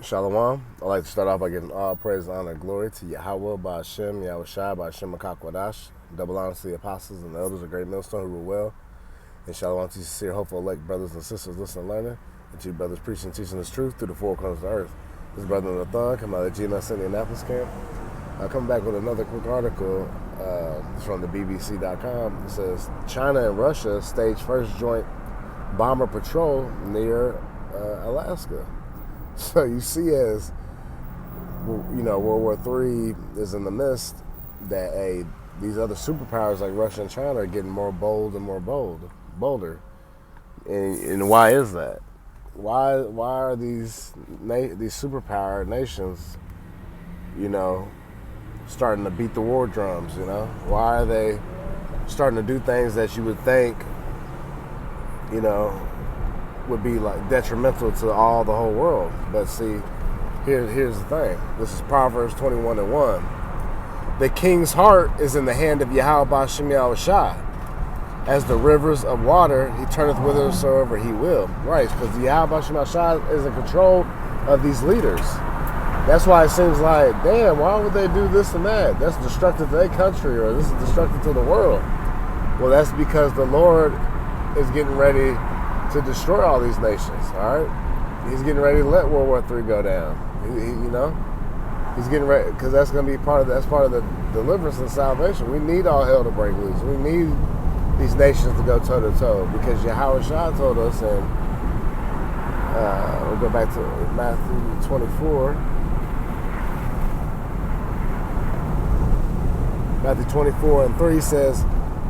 Shalom. I'd like to start off by giving all praise, honor, and glory to Yahweh, Ba'ashem, Yahweh Shai, Ba'ashem, Makakwadash. Double honor to the apostles and the elders of Great Millstone who rule well. And shalom to sincere, hopeful, elect brothers and sisters listening and learning. And to you brothers preaching and teaching this truth through the four corners of the earth. This is Brother Nathan, coming out of the GMS Indianapolis camp. Coming back with another quick article. It's from the BBC.com. It says, China and Russia stage first joint bomber patrol near Alaska. So you see, as World War III is in the midst, that these other superpowers like Russia and China are getting more bold and more bolder. And why is that? Why are these superpower nations, starting to beat the war drums? Why are they starting to do things that you would think, would be like detrimental to the whole world? But see, here's the thing. This is Proverbs 21:1. The king's heart is in the hand of Yahweh Ba'ashem Yahweh Shai. As the rivers of water, he turneth whithersoever he will. Right, because Yahweh Ba'ashem Yahweh Shai is in control of these leaders. That's why it seems like, damn, why would they do this and that? That's destructive to their country, or this is destructive to the world. Well, that's because the Lord is getting ready to destroy all these nations, all right? He's getting ready to let World War III go down. He's getting ready, because that's going to be part of the deliverance and salvation. We need all hell to break loose. We need these nations to go toe to toe, because Yahweh Shai told us, and we'll go back to Matthew 24. Matthew 24:3 says,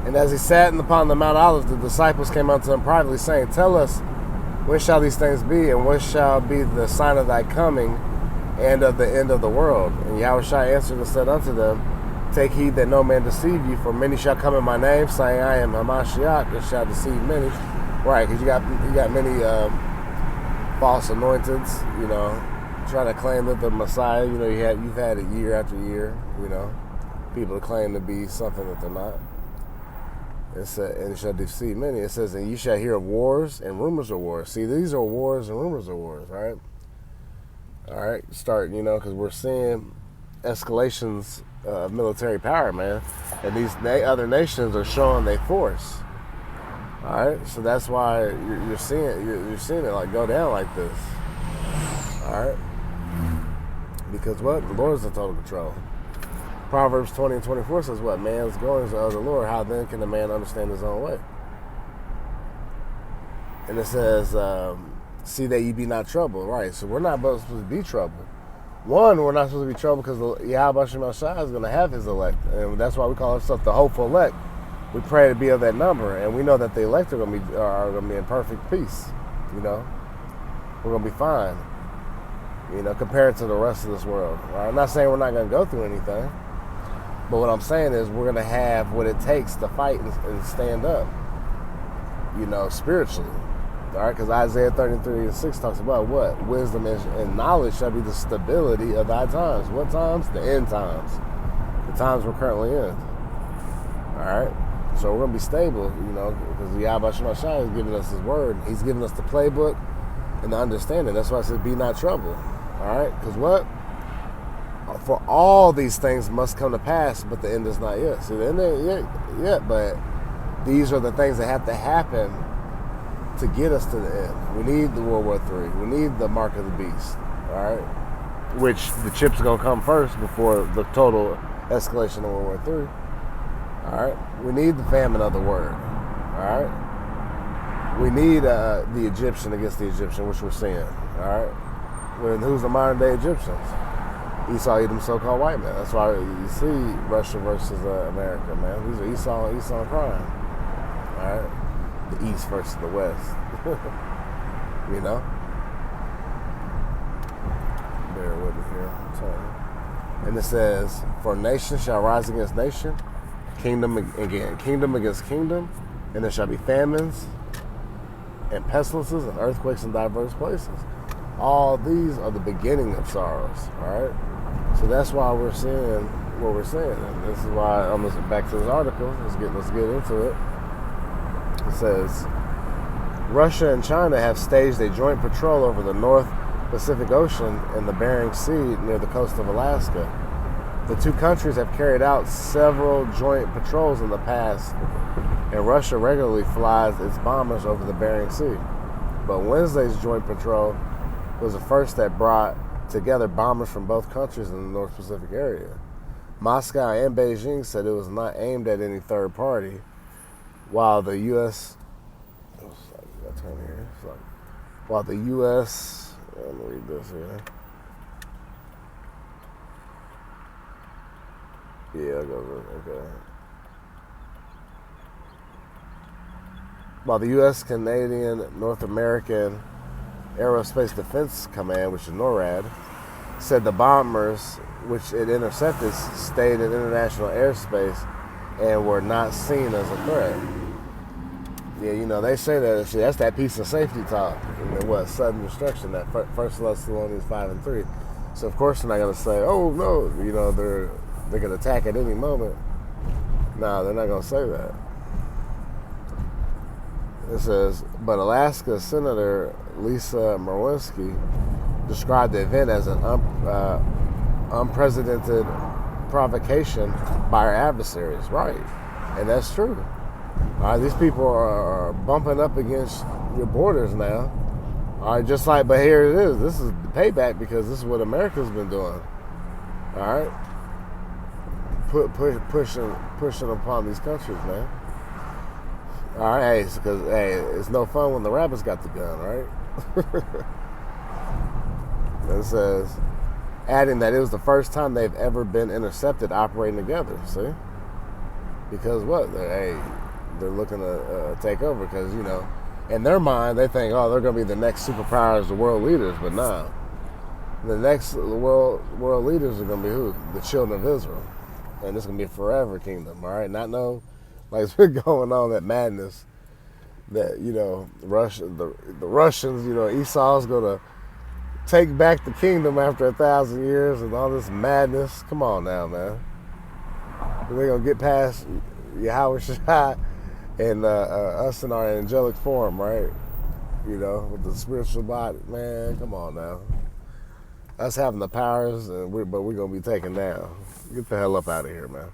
and as he sat upon the Mount Olives, the disciples came unto him privately, saying, Tell us, when shall these things be, and what shall be the sign of thy coming and of the end of the world? And Yahweh Shai answered and said unto them, Take heed that no man deceive you, for many shall come in my name, saying, I am Hamashiach, and shall deceive many. Right, because you got many false anointeds, trying to claim that the Messiah. You've had it year after year. People claim to be something that they're not. It said, and it shall deceive many. It says, and you shall hear of wars and rumors of wars. See, these are wars and rumors of wars, all right? All right, start, because we're seeing escalations of military power, man. And these other nations are showing their force. All right, so that's why you're seeing it like go down like this. All right, because what? The Lord is in total control. Proverbs 20:24 says what? Man's goings are of the Lord. How then can a man understand his own way? And it says, see that ye be not troubled. Right, so we're not supposed to be troubled. One, we're not supposed to be troubled because Yahweh Ba'ashem Shai is going to have his elect. And that's why we call ourselves the hopeful elect. We pray to be of that number. And we know that the elect are going to be in perfect peace. We're going to be fine. Compared to the rest of this world. Right? I'm not saying we're not going to go through anything. But what I'm saying is we're going to have what it takes to fight and stand up, spiritually. All right, because Isaiah 33:6 talks about what? Wisdom and knowledge shall be the stability of thy times. What times? The end times. The times we're currently in. All right? So we're going to be stable, because Yahweh Shai is giving us his word. He's giving us the playbook and the understanding. That's why I said be not troubled. All right? Because what? For all these things must come to pass, but the end is not yet. See, the end ain't yet, but these are the things that have to happen to get us to the end. We need the World War III. We need the mark of the beast, all right? Which the chip's going to come first before the total escalation of World War III, all right? We need the famine of the word, all right? We need the Egyptian against the Egyptian, which we're seeing, all right? Who's the modern day Egyptians? Esau, Edom, so-called white man. That's why you see Russia versus America, man. These are Esau and crime. All right? The East versus the West. Bear with me here. I'm sorry. And it says, for nation shall rise against nation, kingdom against kingdom, and there shall be famines and pestilences and earthquakes in diverse places. All these are the beginning of sorrows, all right? So that's why we're seeing what we're seeing. And this is why I'm back to this article. Let's get into it. It says, Russia and China have staged a joint patrol over the North Pacific Ocean and the Bering Sea near the coast of Alaska. The two countries have carried out several joint patrols in the past, and Russia regularly flies its bombers over the Bering Sea. But Wednesday's joint patrol was the first that brought together bombers from both countries in the North Pacific area. Moscow and Beijing said it was not aimed at any third party, while the U.S. While the U.S. Let me read this here. Yeah, okay. While the U.S., Canadian, North American Aerospace Defense Command, which is NORAD, said the bombers, which it intercepted, stayed in international airspace and were not seen as a threat. Yeah, you know, they say that shit. That's that piece of safety talk. And what, sudden destruction, that First Thessalonians 5 and 3. So, of course, they're not going to say, oh, no, you know, they're going to attack at any moment. No, they're not going to say that. It says, but Alaska Senator Lisa Murkowski described the event as an unprecedented provocation by our adversaries. Right. And that's true. All right, these people are bumping up against your borders now. All right, just like, but here it is. This is the payback because this is what America's been doing. All right, pushing upon these countries, man. All right, because hey, it's no fun when the rabbits got the gun, right? It says, adding that it was the first time they've ever been intercepted operating together. See, because what? They're looking to take over because, you know, in their mind, they think, oh, they're going to be the next superpowers, the world leaders. But no. The next world leaders are going to be who? The children of Israel. And it's going to be a forever kingdom, all right? Not no, like it's been going on, that madness that, you know, the Russians, you know, Esau's going to take back the kingdom after 1,000 years and all this madness. Come on now, man. They're going to get past Yahweh Shai and us in our angelic form, right? You know, with the spiritual body. Man, come on now. Us having the powers, but we're going to be taken down. Get the hell up out of here, man.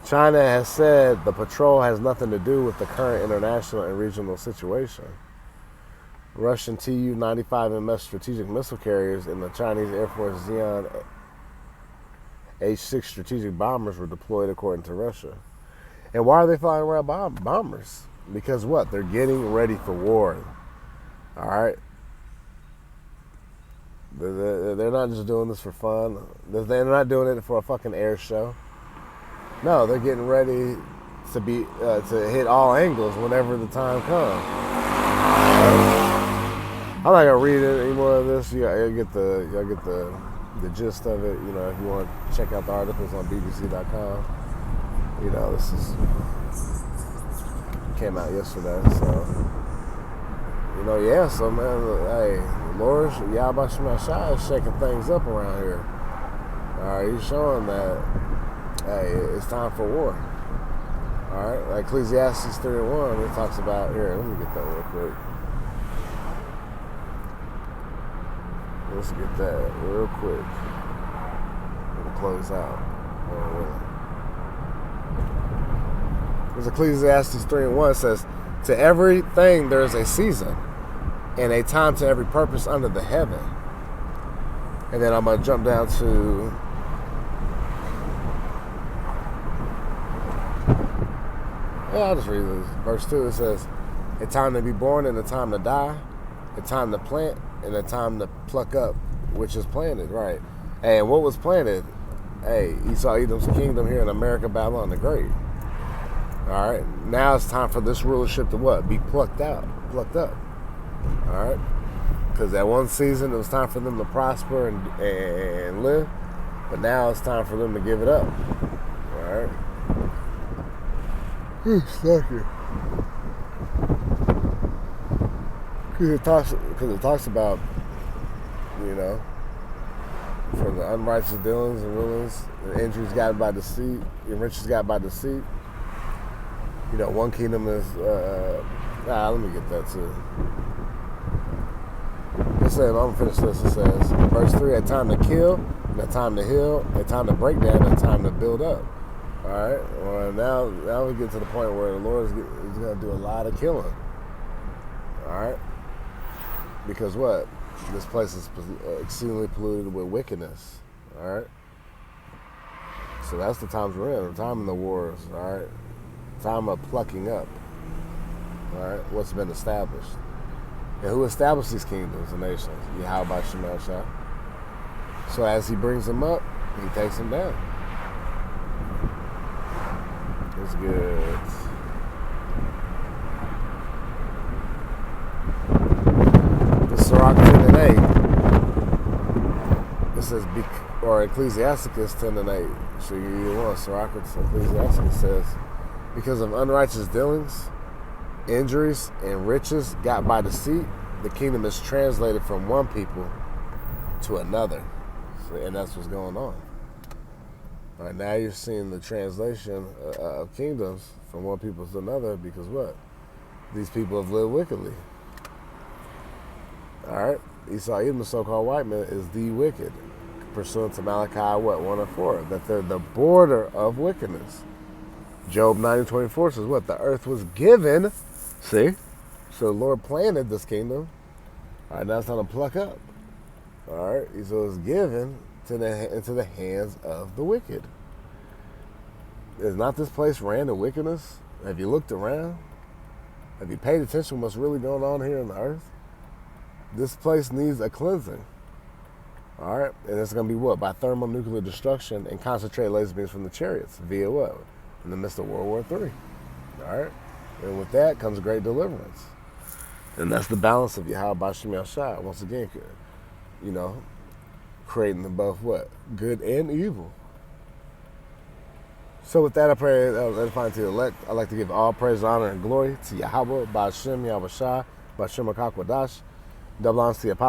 China has said the patrol has nothing to do with the current international and regional situation. Russian Tu-95MS strategic missile carriers and the Chinese Air Force Xi'an H-6 strategic bombers were deployed according to Russia. And why are they flying around bombers? Because what? They're getting ready for war. All right? They're not just doing this for fun. They're not doing it for a fucking air show. No, they're getting ready to be to hit all angles whenever the time comes. I'm not gonna read any more of this. Y'all get the gist of it. You know, if you want to check out the articles on BBC.com. You know, this came out yesterday, so you know, yeah. So man, hey, Lord Yahweh Shai is shaking things up around here. All right, he's showing that hey, it's time for war. All right, like Ecclesiastes 3:1, it talks about here. Let me get that real quick. Let's get that real quick. We'll close out. Because Ecclesiastes 3:1 says, to everything there is a season and a time to every purpose under the heaven. And then I'm going to jump down to I'll just read this. Verse 2, it says, a time to be born and a time to die, a time to plant and a time to pluck up, which is planted, right? Hey, and what was planted? Hey, Esau Edom's kingdom here in America, Babylon the Great. All right, now it's time for this rulership to what? Be plucked up. All right, because that one season it was time for them to prosper and live, but now it's time for them to give it up. All right. Stuck it. Because it talks about, you know, from the unrighteous dealings and rulings, the injuries gotten by deceit, the riches got by deceit. You know, one kingdom is, let me get that too. It says, I'm going to finish this. It says, verse 3, a time to kill, and a time to heal, a time to break down, and a time to build up. All right? Well, now we get to the point where the Lord is going to do a lot of killing. All right? Because what? This place is exceedingly polluted with wickedness. All right? So that's the times we're in. The time in the wars. All right? Time of plucking up. All right? What's been established. And who established these kingdoms and nations? Yahweh Shema Shah. So as he brings them up, he takes them down. It's good. The Sirach 10 and 8. It says, or Ecclesiasticus 10 and 8. So you either one. Sirach or Ecclesiasticus says, because of unrighteous dealings, injuries, and riches got by deceit, the kingdom is translated from one people to another. So, and that's what's going on. All right, now you're seeing the translation of kingdoms from one people to another because what? These people have lived wickedly. All right? Esau, even the so-called white man, is the wicked, pursuant to Malachi, 1 and 4, that they're the border of wickedness. Job 90:24 says what? The earth was given, see? So the Lord planted this kingdom. All right, now it's time to pluck up. All right, so it's given into the hands of the wicked. Is not this place ran in wickedness? Have you looked around? Have you paid attention to what's really going on here on the earth? This place needs a cleansing. All right, and it's going to be what? By thermonuclear destruction and concentrated laser beams from the chariots via what? In the midst of World War III. All right, and with that comes great deliverance. And that's the balance of Yahweh B'Shem Yahshua. Once again, you know, creating both what? Good and evil. So with that, I pray edifying to the elect. I'd like to give all praise, honor, and glory to Yahweh B'Shem Yahweh B'Shem HaKakwadash. Double honors to the apostles.